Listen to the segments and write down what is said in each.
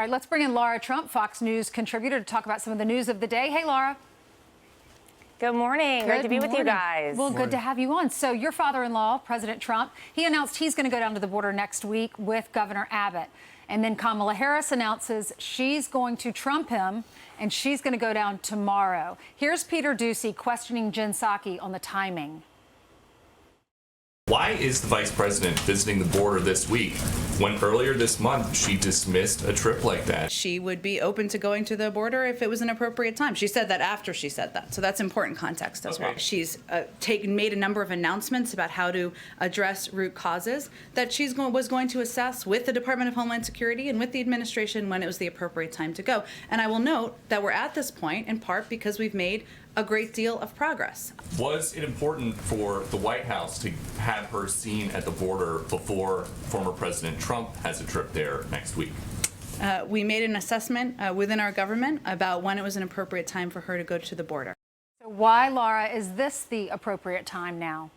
All right, let's bring in Lara Trump, Fox News contributor, to talk about some of the news of the day. Hey, Lara. Good morning. Great to be with you guys. Well, good to have you on. So your father-in-law, President Trump, he announced he's going to go down to the border next week with Governor Abbott. And then Kamala Harris announces she's going to trump him, and she's going to go down tomorrow. Here's Peter Doocy questioning Jen Psaki on the timing. Why is the vice president visiting the border this week when earlier this month she dismissed a trip like that? She would be open to going to the border if it was an appropriate time. She said that after she said that. So that's important context as well. She's made a number of announcements about how to address root causes that she was going to assess with the Department of Homeland Security and with the administration when it was the appropriate time to go. And I will note that we're at this point in part because we've made a great deal of progress. Was it important for the White House to have her seen at the border before former President Trump has a trip there next week? We made an assessment within our government about when it was an appropriate time for her to go to the border. So why, Lara, is this the appropriate time now?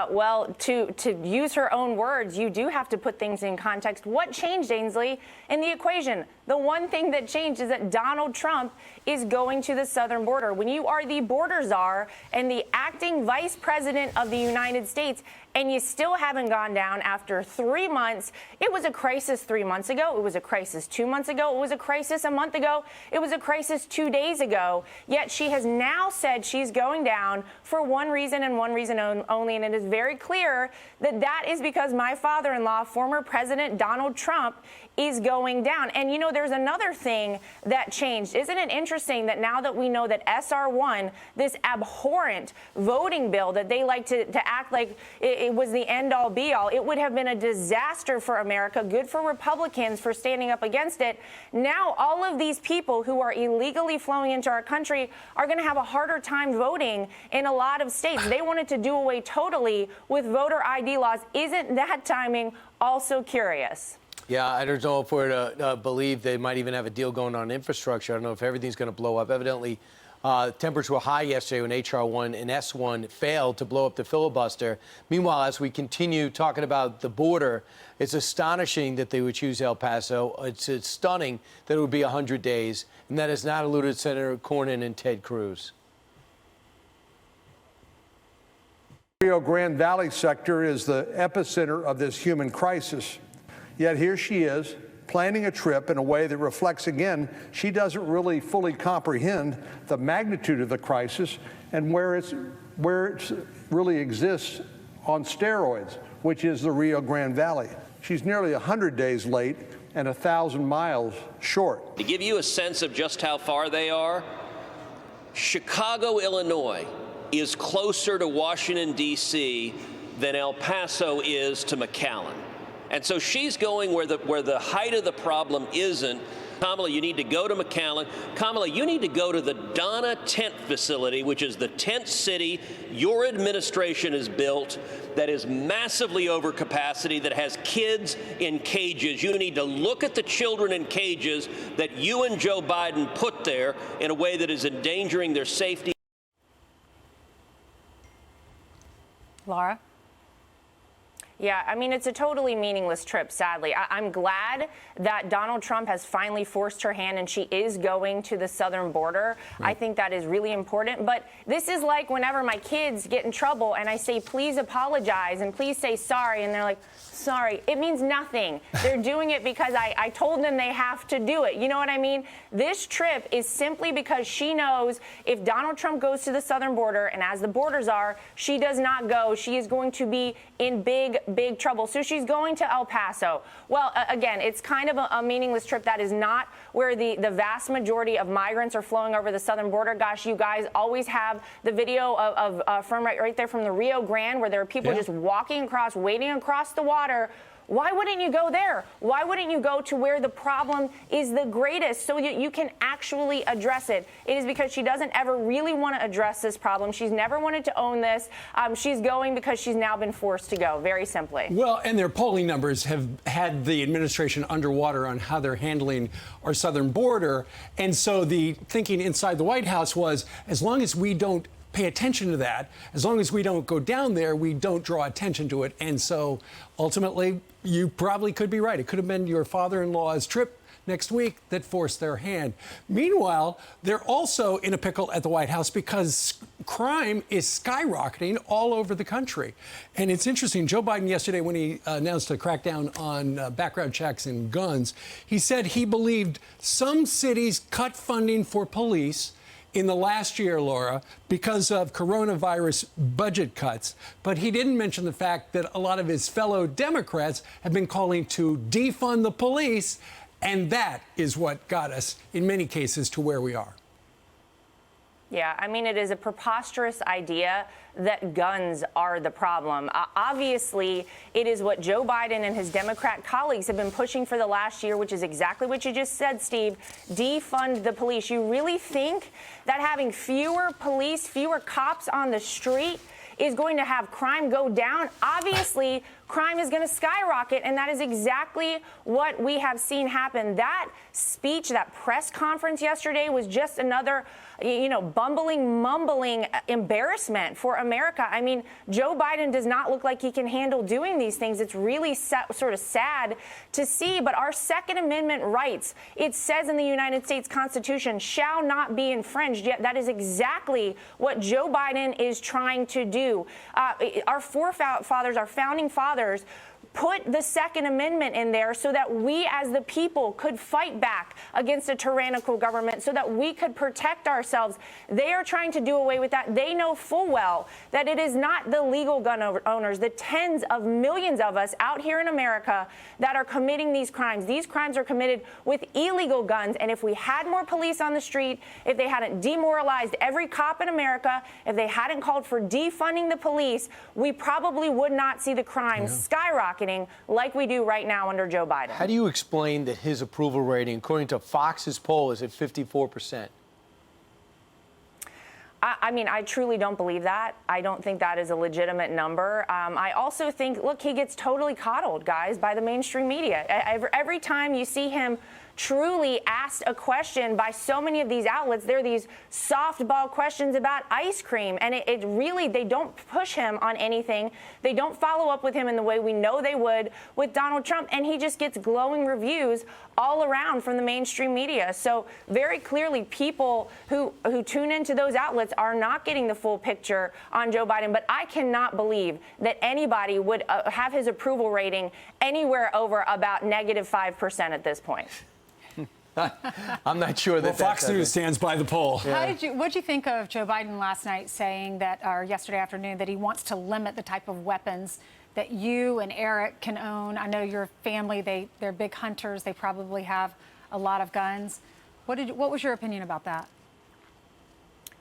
Well, to use her own words, you do have to put things in context. What changed, Ainsley, in the equation? The one thing that changed is that Donald Trump is going to the southern border. When you are the border czar and the acting vice president of the United States, and you still haven't gone down after 3 months, it was a crisis 3 months ago. It was a crisis 2 months ago. It was a crisis a month ago. It was a crisis 2 days ago. Yet she has now said she's going down for one reason and one reason only. And it is very clear that that is because my father-in-law, former President Donald Trump, is going down. And, you know, there's another thing that changed. Isn't it interesting that now that we know that SR1, this abhorrent voting bill that they like to act like it was the end-all be-all, it would have been a disaster for America, good for Republicans for standing up against it. Now all of these people who are illegally flowing into our country are going to have a harder time voting in a lot of states. They wanted to do away totally with voter ID laws. Isn't that timing also curious? Yeah, I don't know if we're to believe they might even have a deal going on infrastructure. I don't know if everything's going to blow up. Evidently, temperatures were high yesterday when H.R. 1 and S1 failed to blow up the filibuster. Meanwhile, as we continue talking about the border, it's astonishing that they would choose El Paso. It's stunning that it would be 100 days, and that has not eluded Senator Cornyn and Ted Cruz. Rio Grande Valley sector is the epicenter of this human crisis. Yet here she is, planning a trip in a way that reflects, again, she doesn't really fully comprehend the magnitude of the crisis and where it really exists on steroids, which is the Rio Grande Valley. She's nearly 100 days late and 1,000 miles short. To give you a sense of just how far they are, Chicago, Illinois is closer to Washington, D.C. than El Paso is to McAllen. And so she's going where the height of the problem isn't. Kamala, you need to go to McAllen. Kamala, you need to go to the Donna tent facility, which is the tent city your administration has built that is massively over capacity, that has kids in cages. You need to look at the children in cages that you and Joe Biden put there in a way that is endangering their safety. Lara? Yeah, I mean, it's a totally meaningless trip, sadly. I'm glad that Donald Trump has finally forced her hand and she is going to the southern border. Right. I think that is really important. But this is like whenever my kids get in trouble and I say, please apologize and please say sorry. And they're like, sorry. It means nothing. They're doing it because I told them they have to do it. You know what I mean? This trip is simply because she knows if Donald Trump goes to the southern border, and as the borders are, she does not go, she is going to be in big trouble. So she's going to El Paso. Well, again, it's kind of a meaningless trip. That is not where the vast majority of migrants are flowing over the southern border. Gosh, you guys always have the video from right there from the Rio Grande where there are people just walking across, wading across the water. Why wouldn't you go there? Why wouldn't you go to where the problem is the greatest so you can actually address it? It is because she doesn't ever really want to address this problem. She's never wanted to own this. She's going because she's now been forced to go, very simply. Well, and their polling numbers have had the administration underwater on how they're handling our southern border. And so the thinking inside the White House was, as long as we don't pay attention to that, as long as we don't go down there, we don't draw attention to it. And so ultimately, you probably could be right. It could have been your father-in-law's trip next week that forced their hand. Meanwhile, they're also in a pickle at the White House because crime is skyrocketing all over the country. And it's interesting, Joe Biden yesterday, when he announced a crackdown on background checks and guns, he said he believed some cities cut funding for police in the last year, Laura, because of coronavirus budget cuts. But he didn't mention the fact that a lot of his fellow Democrats have been calling to defund the police. And that is what got us, in many cases, to where we are. Yeah, I mean, it is a preposterous idea that guns are the problem. Obviously, it is what Joe Biden and his Democrat colleagues have been pushing for the last year, which is exactly what you just said, Steve. Defund the police. You really think that having fewer police, fewer cops on the street is going to have crime go down? Obviously, crime is going to skyrocket, and that is exactly what we have seen happen. That speech, that press conference yesterday was just another, bumbling, mumbling embarrassment for America. I mean, Joe Biden does not look like he can handle doing these things. It's really sort of sad to see, but our Second Amendment rights, it says in the United States Constitution, shall not be infringed. Yet that is exactly what Joe Biden is trying to do. Our forefathers, our founding fathers, put the Second Amendment in there so that we as the people could fight back against a tyrannical government, so that we could protect ourselves. They are trying to do away with that. They know full well that it is not the legal gun owners, the tens of millions of us out here in America that are committing these crimes. These crimes are committed with illegal guns. And if we had more police on the street, if they hadn't demoralized every cop in America, if they hadn't called for defunding the police, we probably would not see the crime skyrocketing like we do right now under Joe Biden. How do you explain that his approval rating, according to Fox's poll, is at 54%? I mean, I truly don't believe that. I don't think that is a legitimate number. I also think, look, he gets totally coddled, guys, by the mainstream media. Every time you see him truly asked a question by so many of these outlets, they're these softball questions about ice cream. And it really, they don't push him on anything. They don't follow up with him in the way we know they would with Donald Trump. And he just gets glowing reviews all around from the mainstream media. So very clearly, people who tune into those outlets are not getting the full picture on Joe Biden. But I cannot believe that anybody would have his approval rating anywhere over about -5% at this point. I'm not sure that Fox News stands by the poll. Yeah. What did you think of Joe Biden last night saying that, or yesterday afternoon, that he wants to limit the type of weapons that you and Eric can own? I know your family, they're big hunters. They probably have a lot of guns. What was your opinion about that?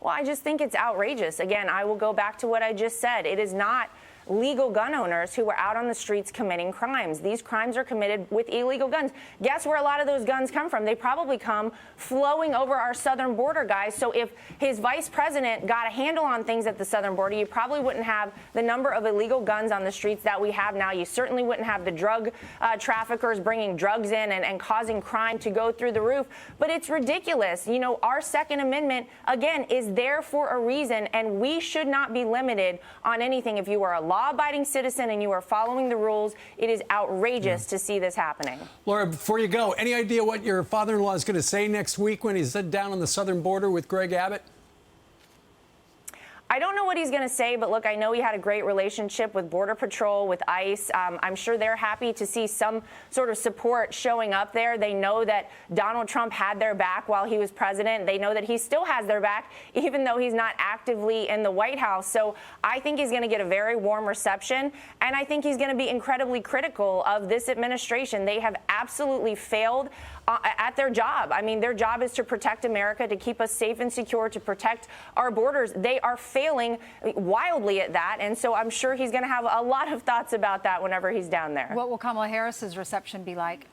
Well, I just think it's outrageous. Again, I will go back to what I just said. It is not legal gun owners who are out on the streets committing crimes. These crimes are committed with illegal guns. Guess where a lot of those guns come from? They probably come flowing over our southern border, guys. So if his vice president got a handle on things at the southern border, you probably wouldn't have the number of illegal guns on the streets that we have now. You certainly wouldn't have the drug traffickers bringing drugs in and causing crime to go through the roof. But it's ridiculous. You know, our Second Amendment, again, is there for a reason, and we should not be limited on anything. If you are a law-abiding citizen and you are following the rules, it is outrageous to see this happening. Laura, before you go, any idea what your father-in-law is going to say next week when he's down on the southern border with Greg Abbott? I don't know what he's going to say, but look, I know he had a great relationship with Border Patrol, with ICE. I'm sure they're happy to see some sort of support showing up there. They know that Donald Trump had their back while he was president. They know that he still has their back, even though he's not actively in the White House. So I think he's going to get a very warm reception, and I think he's going to be incredibly critical of this administration. They have absolutely failed at their job. I mean, their job is to protect America, to keep us safe and secure, to protect our borders. They are failing wildly at that, and so I'm sure he's going to have a lot of thoughts about that whenever he's down there. What will Kamala Harris's reception be like?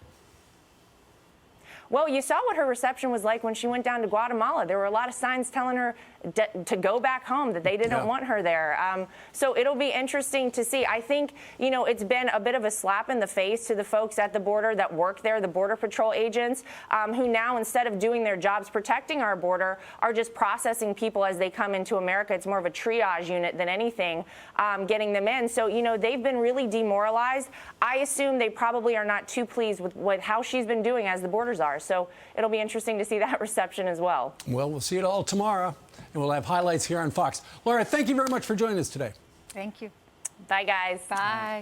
Well, you saw what her reception was like when she went down to Guatemala. There were a lot of signs telling her to go back home, that they didn't want her there. So it'll be interesting to see. I think, you know, it's been a bit of a slap in the face to the folks at the border that work there, the Border Patrol agents, who now, instead of doing their jobs protecting our border, are just processing people as they come into America. It's more of a triage unit than anything, getting them in. So, you know, they've been really demoralized. I assume they probably are not too pleased with how she's been doing as the borders are. So it'll be interesting to see that reception as well. Well, we'll see it all tomorrow, and we'll have highlights here on Fox. Lara, thank you very much for joining us today. Thank you. Bye, guys. Bye.